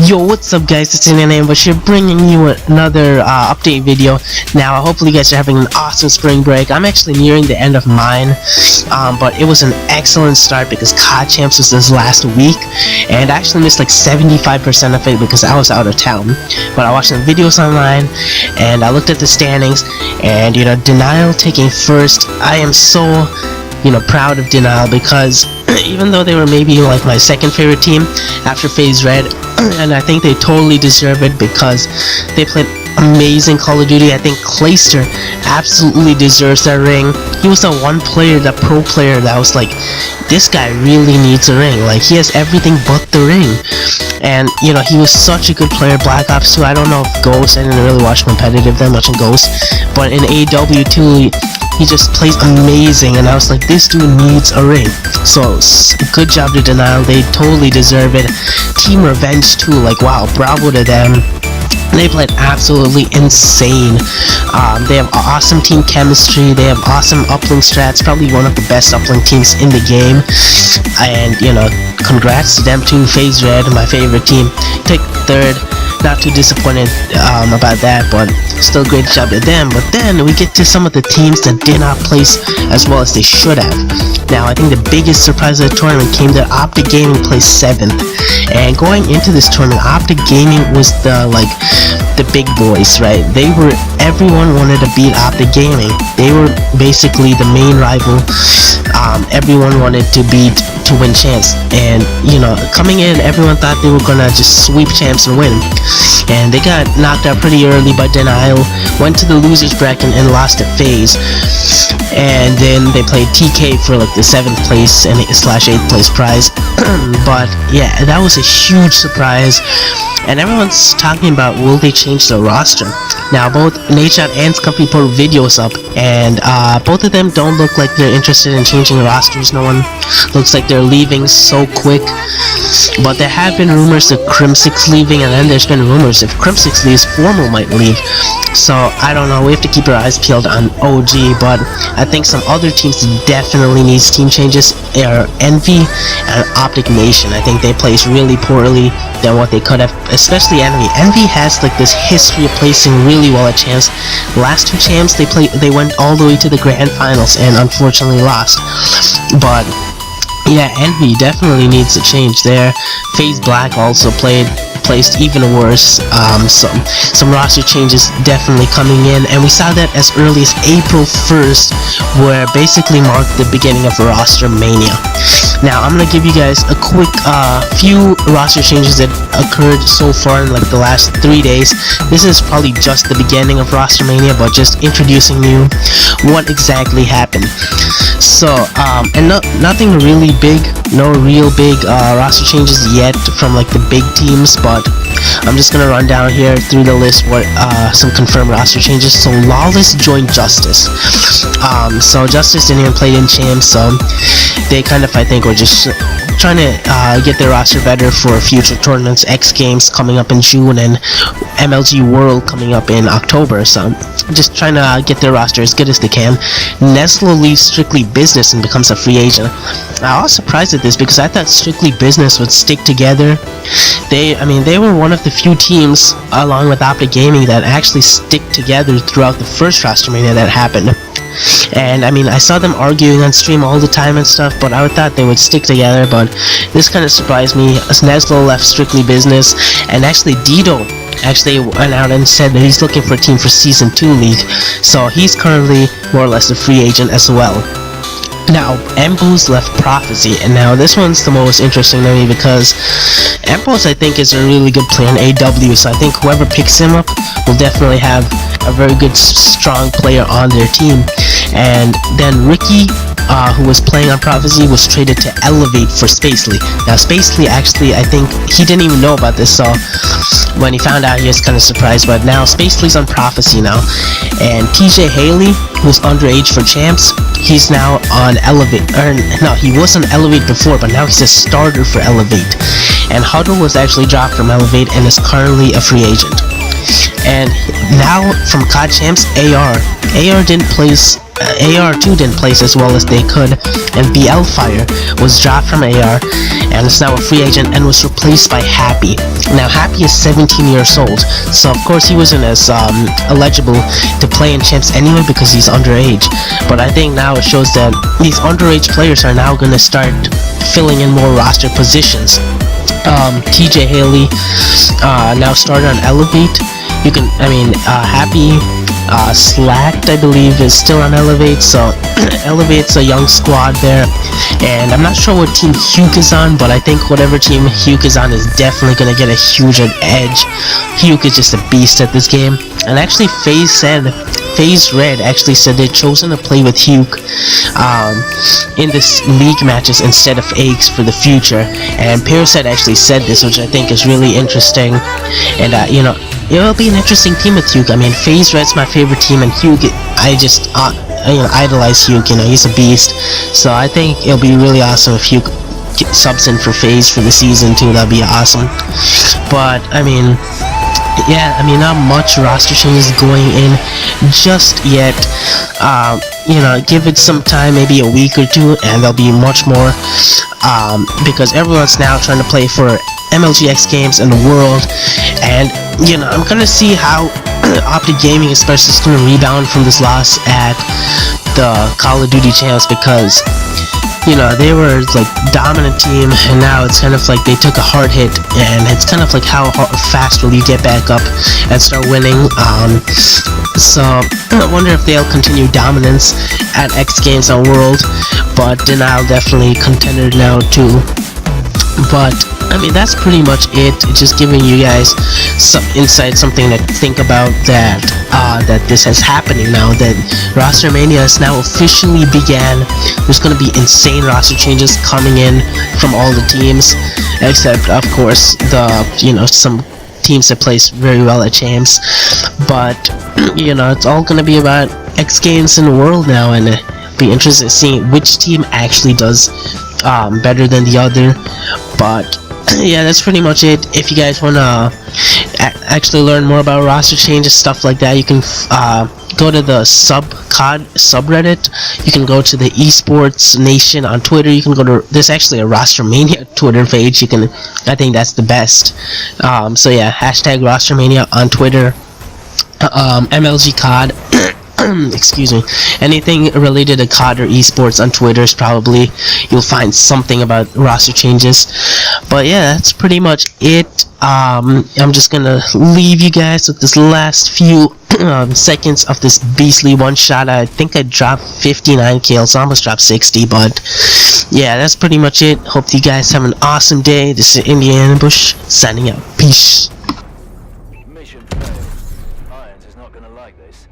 Yo, what's up guys, it's NNA, but we're bringing you another update video. Now, hopefully you guys are having an awesome spring break. I'm actually nearing the end of mine, but it was an excellent start because COD Champs was this last week, and I actually missed like 75% of it because I was out of town. But I watched some videos online, and I looked at the standings, and Denial taking first. I am so proud of Denial because even though they were maybe like my second favorite team after FaZe Red, and I think they totally deserve it because they played amazing Call of Duty. I think Clayster absolutely deserves that ring. He was the one player, that pro player that was like, this guy really needs a ring. Like, he has everything but the ring. And he was such a good player. Black Ops 2, I don't know if Ghost, I didn't really watch competitive that much in Ghost, but in AW2 he just plays amazing, and I was like, this dude needs a ring. So good job to Denial, they totally deserve it. Team Revenge too, like wow, bravo to them. They played absolutely insane. They have awesome team chemistry, they have awesome uplink strats, probably one of the best uplink teams in the game. And congrats to them too. FaZe Red, my favorite team, take third. Not too disappointed about that, but still great job to them. But then we get to some of the teams that did not place as well as they should have. Now, I think the biggest surprise of the tournament came that Optic Gaming placed 7th. And going into this tournament, Optic Gaming was the big boys, right? Everyone wanted to beat Optic Gaming. They were basically the main rival. Everyone wanted to win champs, and coming in, everyone thought they were gonna just sweep champs and win, and they got knocked out pretty early by Denial, went to the losers bracket and lost to FaZe, and then they played TK for like the 7th place and / 8th place prize. But yeah, that was a huge surprise, and everyone's talking about, will they change the roster? Now, both Nadeshot and Scumpy put videos up, and both of them don't look like they're interested in changing rosters. No one looks like they're leaving so quick. But there have been rumors of Crim6 leaving, and then there's been rumors if Crim6 leaves, Formal might leave. So I don't know, we have to keep our eyes peeled on OG, but I think some other teams definitely needs team changes are Envy and Optic Nation. I think they placed really poorly than what they could have, especially Envy. Envy has like this history of placing really well at champs. Last 2 champs they went all the way to the grand finals and unfortunately lost. But yeah, Envy definitely needs to change there. FaZe Black also placed even worse. Some roster changes definitely coming in, and we saw that as early as April 1st, where basically marked the beginning of Rostermania. Now, I'm gonna give you guys a quick few roster changes that occurred so far in like the last 3 days. This is probably just the beginning of Rostermania, but just introducing you what exactly happened. So, and nothing really big, no real big roster changes yet from like the big teams, but I'm just gonna run down here through the list what some confirmed roster changes. So Lawless joined Justice. So Justice didn't even play in champs, so they kind of, I think, were just trying to get their roster better for future tournaments. X Games coming up in June and MLG World coming up in October, so just trying to get their roster as good as they can. Neslo leaves Strictly Business and becomes a free agent. I was surprised at this because I thought Strictly Business would stick together. They were one of the few teams, along with Optic Gaming, that actually stick together throughout the first Rostermania that happened. And I saw them arguing on stream all the time and stuff, but I thought they would stick together. But this kind of surprised me, as Neslo left Strictly Business, and actually Dido actually went out and said that he's looking for a team for Season 2 League, so he's currently more or less a free agent as well. Now, Embos left Prophecy, and now this one's the most interesting to me because Embos, I think, is a really good player in AW, so I think whoever picks him up will definitely have a very good, strong player on their team. And then Ricky, who was playing on Prophecy, was traded to Elevate for Spacely. Now, Spacely, actually, I think he didn't even know about this, so when he found out, he was kind of surprised. But now Spacely's on Prophecy now, and TJ Haley, who's underage for champs, he's now on Elevate. No, he was on Elevate before, but now he's a starter for Elevate. And Huddle was actually dropped from Elevate and is currently a free agent. And now from COD Champs, AR didn't place. AR2 didn't place as well as they could, and BL Fire was dropped from AR and is now a free agent and was replaced by Happy. Now Happy is 17 years old, so of course he wasn't as eligible to play in Champs anyway because he's underage, but I think now it shows that these underage players are now going to start filling in more roster positions. TJ Haley now started on Elevate. Happy Slacked, I believe, is still on Elevate, so Elevate's a young squad there, and I'm not sure what team Huke is on, but I think whatever team Huke is on is definitely going to get a huge edge. Huke is just a beast at this game, and actually FaZe Red actually said they'd chosen to play with Huke in this league matches instead of Aches for the future, and Parasite actually said this, which I think is really interesting, and it'll be an interesting team with Huke. I mean, FaZe Red's my favorite team, and Huke, I just idolize Huke. He's a beast. So I think it'll be really awesome if Huke subs in for FaZe for the season too. That'd be awesome. But not much roster changes going in just yet. Give it some time, maybe a week or two, and there'll be much more. Because everyone's now trying to play for MLGX games in the world, and I'm gonna see how Optic Gaming especially is gonna rebound from this loss at the Call of Duty Champs, because they were like dominant team, and now it's kind of like they took a hard hit, and it's kind of like how fast will you get back up and start winning. So I wonder if they'll continue dominance at X Games on World, but Denial definitely contender now too. But that's pretty much it. Just giving you guys some insight, something to think about, that this has happening now, that Rostermania has now officially began. There's going to be insane roster changes coming in from all the teams, except of course the some teams that place very well at Champs. But it's all going to be about X Games in the world now, and it'll be interesting to see which team actually does better than the other. But yeah, that's pretty much it. If you guys want to actually learn more about roster changes, stuff like that, you can go to the COD subreddit. You can go to the Esports Nation on Twitter. You can go to, there's actually a Rostermania Twitter page. I think that's the best. So yeah, hashtag Rostermania on Twitter. MLG COD. Excuse me. Anything related to COD or esports on Twitter is probably, you'll find something about roster changes. But yeah, that's pretty much it. I'm just gonna leave you guys with this last few seconds of this beastly one shot. I think I dropped 59 kills, almost dropped 60, but yeah, that's pretty much it. Hope you guys have an awesome day. This is Indiana Bush signing out. Peace. Mission failed. Irons is not gonna like this.